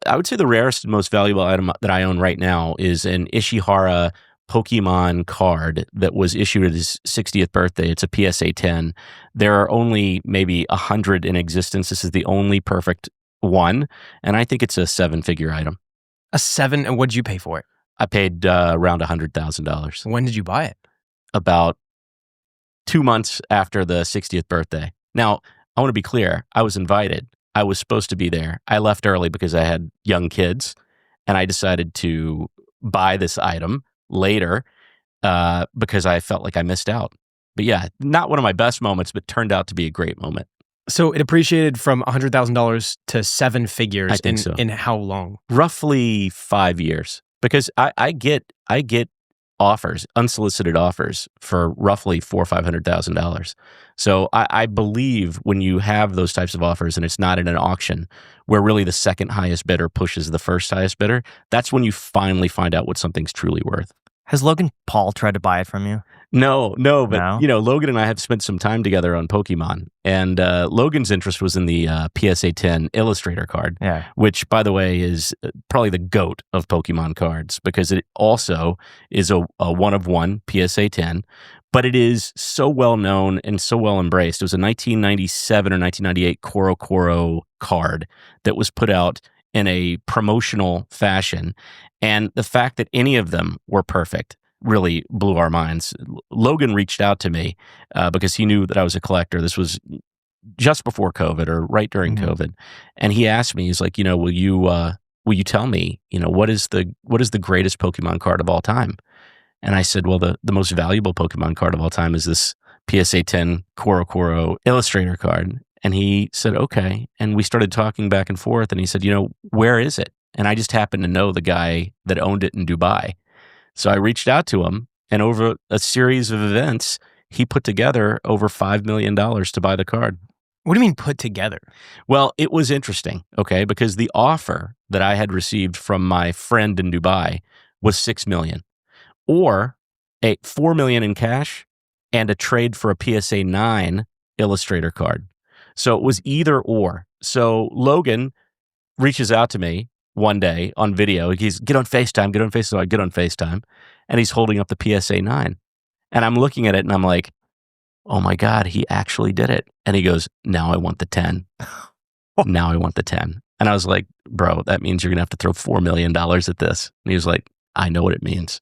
I would say the rarest and most valuable item that I own right now is an Ishihara Pokemon card that was issued at his 60th birthday. It's a PSA 10. There are only maybe 100 in existence. This is the only perfect one, and I think it's a 7-figure item. A 7, and what did you pay for it? I paid around $100,000. When did you buy it? About 2 months after the 60th birthday. Now, I want to be clear. I was invited. I was supposed to be there. I left early because I had young kids, and I decided to buy this item later because I felt like I missed out. But yeah, not one of my best moments, but turned out to be a great moment. So it appreciated from $100,000 to 7 figures. I think so. In how long? Roughly 5 years. Because I get offers, unsolicited offers for roughly $400,000 or $500,000. So I believe when you have those types of offers and it's not in an auction where really the second highest bidder pushes the first highest bidder, that's when you finally find out what something's truly worth. Has Logan Paul tried to buy it from you? No, but Logan and I have spent some time together on Pokemon, and Logan's interest was in the PSA 10 Illustrator card, which, by the way, is probably the GOAT of Pokemon cards because it also is a one-of-one PSA 10, but it is so well known and so well embraced. It was a 1997 or 1998 Koro Koro card that was put out in a promotional fashion, and the fact that any of them were perfect really blew our minds. Logan reached out to me because he knew that I was a collector. This was just before COVID or right during COVID, and he asked me, he's like, will you tell me, what is the greatest Pokemon card of all time? And I said, well, the most valuable Pokemon card of all time is this PSA 10 Koro Koro Illustrator card. And he said, okay. And we started talking back and forth. And he said, where is it? And I just happened to know the guy that owned it in Dubai. So I reached out to him. And over a series of events, he put together over $5 million to buy the card. What do you mean put together? Well, it was interesting, okay? Because the offer that I had received from my friend in Dubai was $6 million. Or a $4 million in cash and a trade for a PSA 9 Illustrator card. So it was either or. So Logan reaches out to me one day on video. He's, get on FaceTime. So I get on FaceTime, and he's holding up the PSA 9. And I'm looking at it, and I'm like, oh my God, he actually did it. And he goes, now I want the 10. Now I want the 10. And I was like, bro, that means you're going to have to throw $4 million at this. And he was like, I know what it means.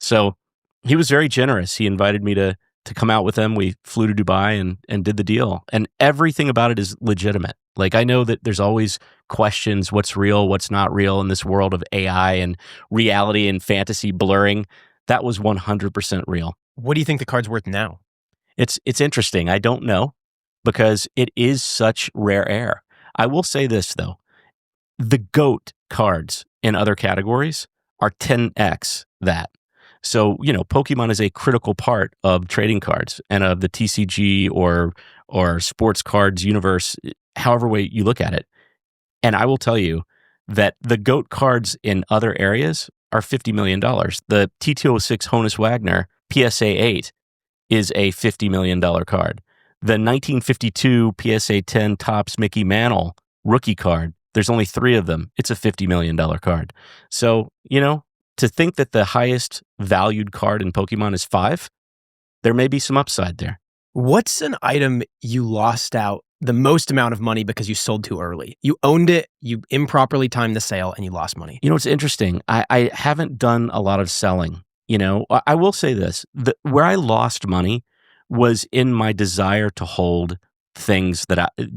So he was very generous. He invited me to come out with him. We flew to Dubai and did the deal. And everything about it is legitimate. Like, I know that there's always questions, what's real, what's not real in this world of AI and reality and fantasy blurring. That was 100% real. What do you think the card's worth now? It's interesting. I don't know because it is such rare air. I will say this, though. The GOAT cards in other categories are 10x that. So, Pokemon is a critical part of trading cards and of the TCG or sports cards universe, however way you look at it. And I will tell you that the GOAT cards in other areas are $50 million. The T206 Honus Wagner PSA 8 is a $50 million card. The 1952 PSA 10 Topps Mickey Mantle rookie card, there's only 3 of them. It's a $50 million card. So, to think that the highest valued card in Pokemon is 5, there may be some upside there. What's an item you lost out the most amount of money because you sold too early? You owned it, you improperly timed the sale, and you lost money. It's interesting. I haven't done a lot of selling. I will say this. Where I lost money was in my desire to hold things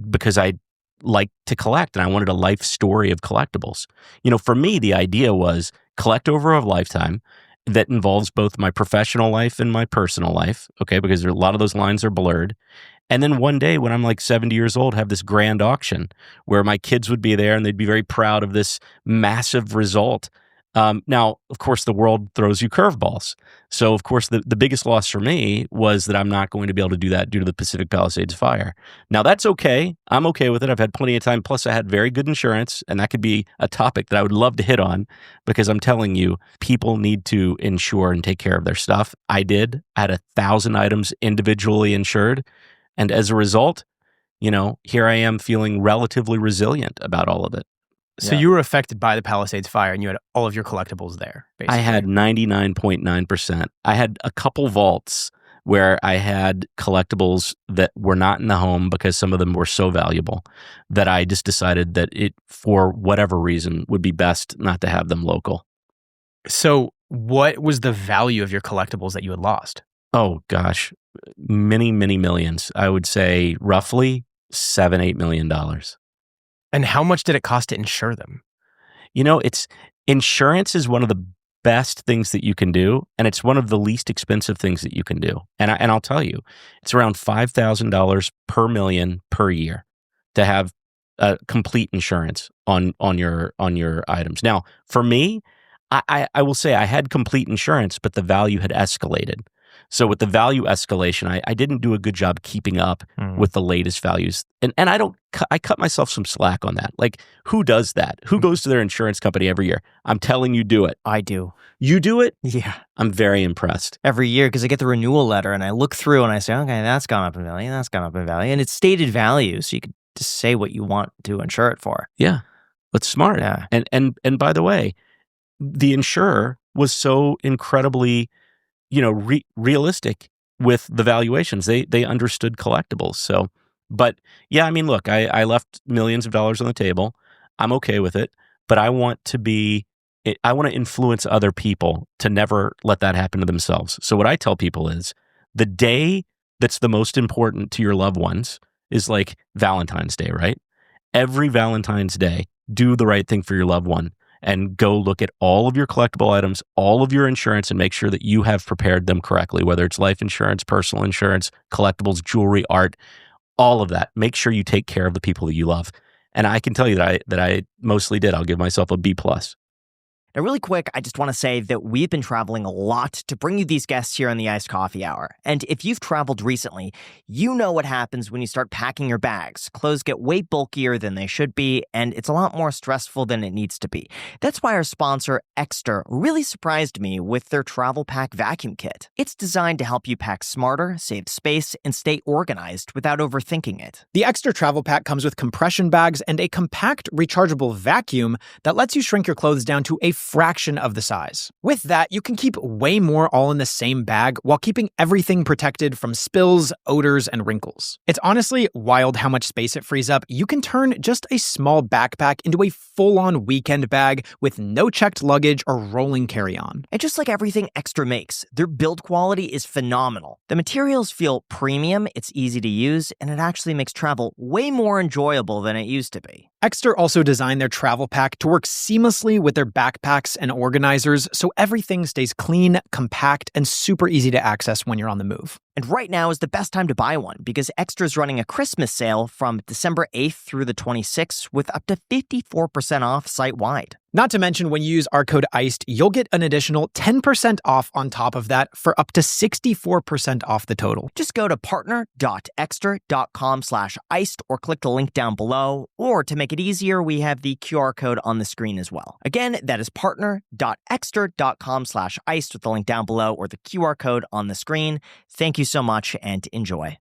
because I like to collect and I wanted a life story of collectibles. For me, the idea was collect over a lifetime that involves both my professional life and my personal life, okay, because a lot of those lines are blurred. And then one day when I'm like 70 years old, have this grand auction where my kids would be there and they'd be very proud of this massive result. Now, of course, the world throws you curveballs. So, of course, the biggest loss for me was that I'm not going to be able to do that due to the Pacific Palisades fire. Now, that's okay. I'm okay with it. I've had plenty of time. Plus, I had very good insurance, and that could be a topic that I would love to hit on because I'm telling you, people need to insure and take care of their stuff. I did. I had 1,000 items individually insured. And as a result, here I am feeling relatively resilient about all of it. So you were affected by the Palisades fire and you had all of your collectibles there, basically. I had 99.9%. I had a couple vaults where I had collectibles that were not in the home because some of them were so valuable that I just decided that it, for whatever reason, would be best not to have them local. So what was the value of your collectibles that you had lost? Oh, gosh. Many, many millions. I would say roughly $7-8 million. And how much did it cost to insure them? You know, insurance is one of the best things that you can do, and it's one of the least expensive things that you can do. And I'll tell you, it's around $5,000 per million per year to have complete insurance on your items. Now, for me, I will say I had complete insurance, but the value had escalated. So with the value escalation, I didn't do a good job keeping up with the latest values. And I cut myself some slack on that. Like, who does that? Who goes to their insurance company every year? I'm telling you, do it. I do. You do it? Yeah. I'm very impressed. Every year, because I get the renewal letter and I look through and I say, okay, that's gone up in value, that's gone up in value. And it's stated value, so you can just say what you want to insure it for. Yeah. That's smart. Yeah. And by the way, the insurer was so incredibly realistic with the valuations. They understood collectibles. So, but yeah, I mean, look, I left millions of dollars on the table. I'm okay with it, but I want to influence other people to never let that happen to themselves. So what I tell people is the day that's the most important to your loved ones is like Valentine's Day, right? Every Valentine's Day, do the right thing for your loved one and go look at all of your collectible items, all of your insurance, and make sure that you have prepared them correctly, whether it's life insurance, personal insurance, collectibles, jewelry, art, all of that. Make sure you take care of the people that you love. And I can tell you that I mostly did. I'll give myself a B+. Now, really quick, I just want to say that we've been traveling a lot to bring you these guests here on the Iced Coffee Hour. And if you've traveled recently, you know what happens when you start packing your bags. Clothes get way bulkier than they should be, and it's a lot more stressful than it needs to be. That's why our sponsor, Extra, really surprised me with their Travel Pack Vacuum Kit. It's designed to help you pack smarter, save space, and stay organized without overthinking it. The Extra Travel Pack comes with compression bags and a compact, rechargeable vacuum that lets you shrink your clothes down to a fraction of the size. With that, you can keep way more all in the same bag while keeping everything protected from spills, odors, and wrinkles. It's honestly wild how much space it frees up. You can turn just a small backpack into a full-on weekend bag with no checked luggage or rolling carry-on. And just like everything Extra makes, their build quality is phenomenal. The materials feel premium, it's easy to use, and it actually makes travel way more enjoyable than it used to be. Extra also designed their travel pack to work seamlessly with their backpacks and organizers, so everything stays clean, compact, and super easy to access when you're on the move. And right now is the best time to buy one because Extra's running a Christmas sale from December 8th through the 26th with up to 54% off site-wide. Not to mention, when you use our code ICED, you'll get an additional 10% off on top of that for up to 64% off the total. Just go to partner.extra.com/iced or click the link down below, or to make it easier, we have the QR code on the screen as well. Again, that is partner.extra.com/iced with the link down below or the QR code on the screen. Thank you so much and enjoy.